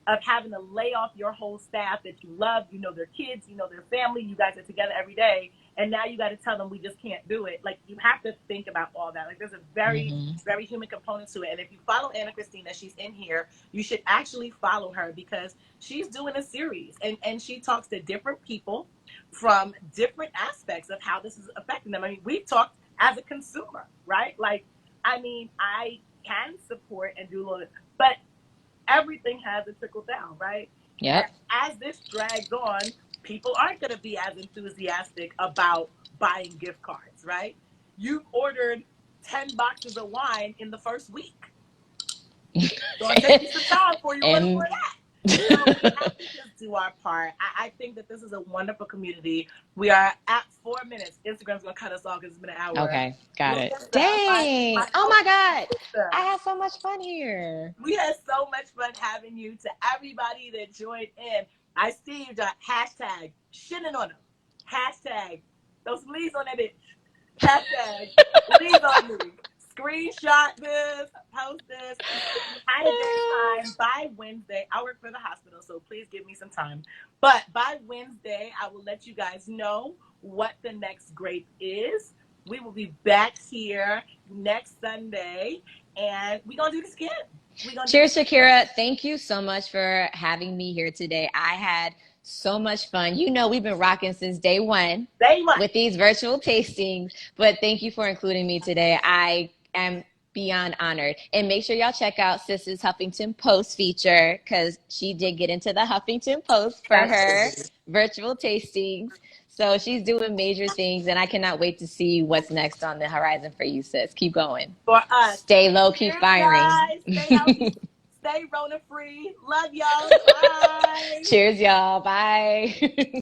of having to lay off your whole staff that you love, their kids, their family, you guys are together every day, and now you got to tell them we just can't do it. Like, you have to think about all that. Like, there's a very, Mm-hmm. very human component to it. And if you follow Anna Christina, she's in here, you should actually follow her, because she's doing a series, and she talks to different people from different aspects of how this is affecting them. I mean, we've talked as a consumer, right? Like, I mean, I can support and do a little, but everything has a trickle down, right? And Yep. as this drags on, people aren't going to be as enthusiastic about buying gift cards, right? You've ordered 10 boxes of wine in the first week. It's going to take you some time before you order more And of that. So we have to just do our part. I think that this is a wonderful community. We are at 4 minutes. Instagram's going to cut us off because it's been an hour. okay, got it. Larissa, Dang. my Oh my God. co-sister, I had so much fun here. we had so much fun having you. To everybody that joined in, I see you got hashtag shitting on them. Hashtag those leaves on that bitch. Hashtag leaves on me. Screenshot this, post this. Had a great time. By Wednesday, I work for the hospital, so please give me some time. But by Wednesday, I will let you guys know what the next grape is. We will be back here next Sunday, and we're going to do this again. Cheers, Shakira. Thank you so much for having me here today. I had so much fun. You know, we've been rocking since day one Day one. with these virtual tastings, but thank you for including me today. I am beyond honored. And make sure y'all check out Sis's Huffington Post feature, because she did get into the Huffington Post for That's her it. virtual tastings. So she's doing major things, and I cannot wait to see what's next on the horizon for you, sis. Keep going. For us. Stay low, keep Cheers, firing. guys. Stay healthy. Stay Rona free. Love y'all. Bye. Cheers, y'all. Bye.